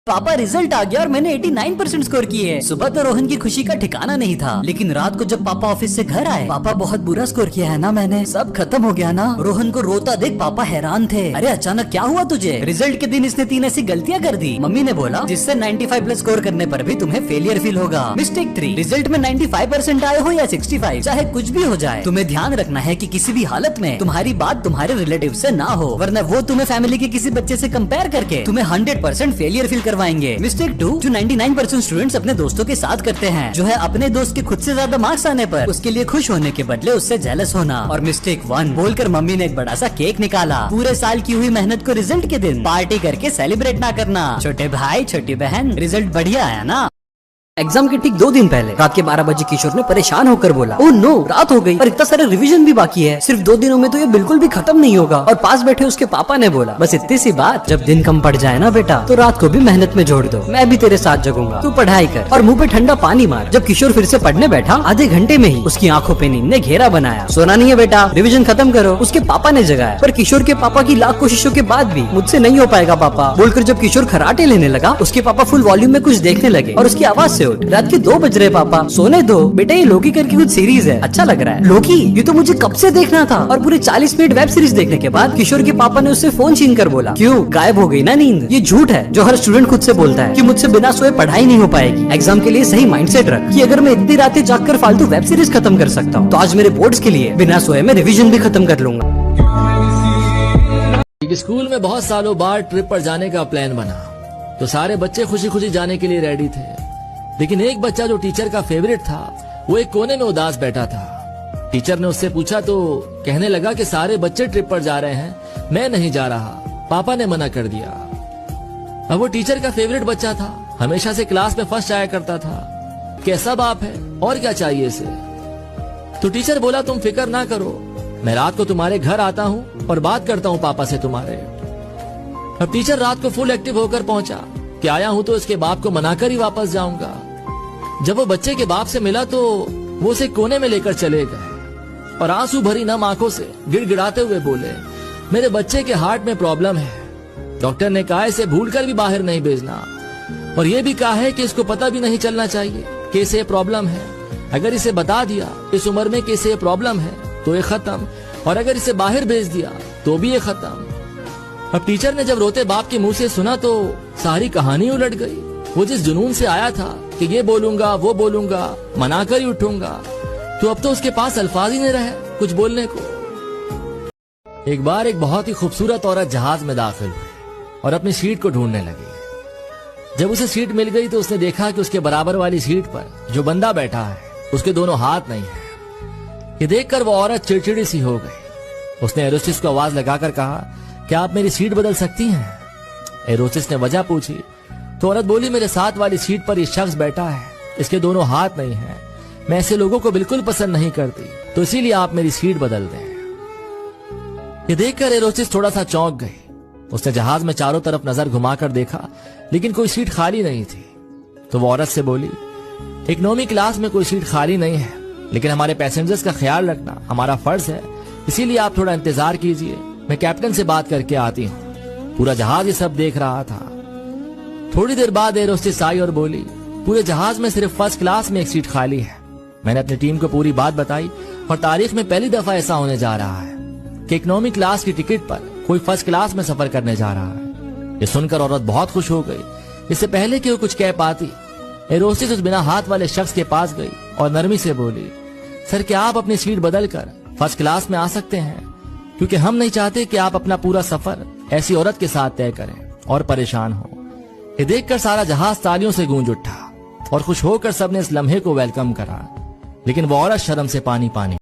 पापा रिजल्ट आ गया और मैंने 89% स्कोर किए है। सुबह तो रोहन की खुशी का ठिकाना नहीं था, लेकिन रात को जब पापा ऑफिस से घर आए, पापा बहुत बुरा स्कोर किया है ना मैंने, सब खत्म हो गया ना। रोहन को रोता देख पापा हैरान थे। अरे अचानक क्या हुआ तुझे? रिजल्ट के दिन इसने 3 ऐसी गलतियाँ कर दी। मम्मी ने बोला जिससे 95 प्लस स्कोर करने पर भी तुम्हें फेलियर फील होगा। मिस्टेक 3, रिजल्ट में 95% आए हो या 65, चाहे कुछ भी हो जाए, तुम्हें ध्यान रखना है कि किसी भी हालत में तुम्हारी बात तुम्हारे रिलेटिव से ना हो, वरना वो तुम्हें फैमिली के किसी बच्चे से कंपेयर करके तुम्हें 100% फेलियर फील करवाएंगे। मिस्टेक 2, जो 99% स्टूडेंट्स अपने दोस्तों के साथ करते हैं, जो है अपने दोस्त के खुद से ज्यादा मार्क्स आने पर उसके लिए खुश होने के बदले उससे जेलस होना। और मिस्टेक 1, बोलकर मम्मी ने एक बड़ा सा केक निकाला। पूरे साल की हुई मेहनत को रिजल्ट के दिन पार्टी करके सेलिब्रेट ना करना। छोटे भाई छोटी बहन, रिजल्ट बढ़िया आया ना। एग्जाम के ठीक 2 दिन पहले रात के 12 बजे किशोर ने परेशान होकर बोला, ओह नो, रात हो गई और इतना सारा रिवीजन भी बाकी है, सिर्फ 2 दिनों में तो ये बिल्कुल भी खत्म नहीं होगा। और पास बैठे उसके पापा ने बोला, बस इतनी सी बात, जब दिन कम पड़ जाए ना बेटा तो रात को भी मेहनत में जोड़ दो, मैं भी तेरे साथ जगूंगा, तू पढ़ाई कर और मुंह पे ठंडा पानी मार। जब किशोर फिर से पढ़ने बैठा, आधे घंटे में ही उसकी आंखों पे नींद ने घेरा बनाया। सोना नहीं है बेटा, रिविजन खत्म करो, उसके पापा ने जगाया। पर किशोर के पापा की लाख कोशिशों के बाद भी मुझसे नहीं हो पाएगा पापा बोलकर जब किशोर खराटे लेने लगा, उसके पापा फुल वॉल्यूम में कुछ देखने लगे और उसकी आवाज से उठ, रात के 2 बज रहे पापा, सोने दो बेटा, ये लोकी करके कुछ सीरीज है, अच्छा लग रहा है। लोकी, ये तो मुझे कब से देखना था। और पूरे 40 मिनट वेब सीरीज देखने के बाद किशोर के पापा ने उससे फोन छीन कर बोला, क्यों गायब हो गई ना नींद? ये झूठ है जो हर स्टूडेंट खुद से बोलता है कि मुझसे बिना सोए पढ़ाई नहीं हो पाएगी। एग्जाम के लिए सही माइंडसेट रख कि अगर मैं इतनी रातें जागकर फालतू वेब सीरीज खत्म कर सकता हूँ, तो आज मेरे बोर्ड्स के लिए बिना सोए मैं रिविजन भी खत्म कर लूंगा। स्कूल में बहुत सालों बाद ट्रिप पर जाने का प्लान बना, तो सारे बच्चे खुशी खुशी जाने के लिए रेडी थे, लेकिन एक बच्चा जो टीचर का फेवरेट था, वो एक कोने में उदास बैठा था। टीचर ने उससे पूछा तो कहने लगा कि सारे बच्चे ट्रिप पर जा रहे हैं, मैं नहीं जा रहा, पापा ने मना कर दिया। अब वो टीचर का फेवरेट बच्चा था, हमेशा से क्लास में फर्स्ट आया करता था। कैसा बाप है, और क्या चाहिए इसे? तो टीचर बोला, तुम फिक्र ना करो, मैं रात को तुम्हारे घर आता हूँ और बात करता हूँ पापा से तुम्हारे। अब टीचर रात को फुल एक्टिव होकर पहुंचा कि आया हूँ तो इसके बाप को मनाकर ही वापस जाऊंगा। जब वो बच्चे के बाप से मिला तो वो उसे कोने में लेकर चले गए और आंसू भरी नम आंखों से गिड़गिड़ाते हुए बोले, मेरे बच्चे के हार्ट में प्रॉब्लम है, डॉक्टर ने कहा इसे भूलकर भी बाहर नहीं भेजना, और ये भी कहा है कि इसको पता भी नहीं चलना चाहिए कि इसे प्रॉब्लम है। अगर इसे बता दिया इस उम्र में कि इसे प्रॉब्लम है तो ये खत्म, और अगर इसे बाहर भेज दिया तो भी ये खत्म। अब टीचर ने जब रोते बाप के मुंह से सुना तो सारी कहानी उलट गई। वो जिस जुनून से आया था कि ये बोलूंगा वो बोलूंगा, मनाकर ही उठूंगा, तो अब तो उसके पास अल्फाज ही नहीं रहे कुछ बोलने को। एक बार एक बहुत ही खूबसूरत औरत जहाज में दाखिल हुई और अपनी सीट को ढूंढने लगी। जब उसे सीट मिल गई तो उसने देखा कि उसके बराबर वाली सीट पर जो बंदा बैठा है उसके दोनों हाथ नहीं है। ये देखकर वो औरत चिड़चिड़ी सी हो गई। उसने एरोस्टिस को आवाज लगाकर कहा, क्या आप मेरी सीट बदल सकती हैं? एरोस्टिस ने वजह पूछी तो औरत बोली, मेरे साथ वाली सीट पर ये शख्स बैठा है, इसके दोनों हाथ नहीं हैं, मैं ऐसे लोगों को बिल्कुल पसंद नहीं करती, तो इसीलिए आप मेरी सीट बदल दें। ये देखकर एरोस्टिस थोड़ा सा चौंक गई। उसने जहाज में चारों तरफ नजर घुमाकर देखा, लेकिन कोई सीट खाली नहीं थी। तो वो औरत से बोली, इकोनॉमी क्लास में कोई सीट खाली नहीं है, लेकिन हमारे पैसेंजर्स का ख्याल रखना हमारा फर्ज है, इसीलिए आप थोड़ा इंतजार कीजिए, मैं कैप्टन से बात करके आती हूँ। पूरा जहाज ये सब देख रहा था। थोड़ी देर बाद एरोस्टिस आई और बोली, पूरे जहाज में सिर्फ फर्स्ट क्लास में एक सीट खाली है। मैंने अपनी टीम को पूरी बात बताई और तारीख में पहली दफा ऐसा होने जा रहा है कि इकोनॉमी क्लास की टिकट पर कोई फर्स्ट क्लास में सफर करने जा रहा है। ये सुनकर औरत बहुत खुश हो गई। इससे पहले कि वो कुछ कह पाती, एरोस्टिस उस बिना हाथ वाले शख्स के पास गई और नरमी से बोली, सर क्या आप अपनी सीट बदल कर फर्स्ट क्लास में आ सकते हैं, क्योंकि हम नहीं चाहते कि आप अपना पूरा सफर ऐसी औरत के साथ तय करें और परेशान हो। ये देखकर सारा जहाज तालियों से गूंज उठा और खुश होकर सबने इस लम्हे को वेलकम करा, लेकिन वो औरत शर्म से पानी पानी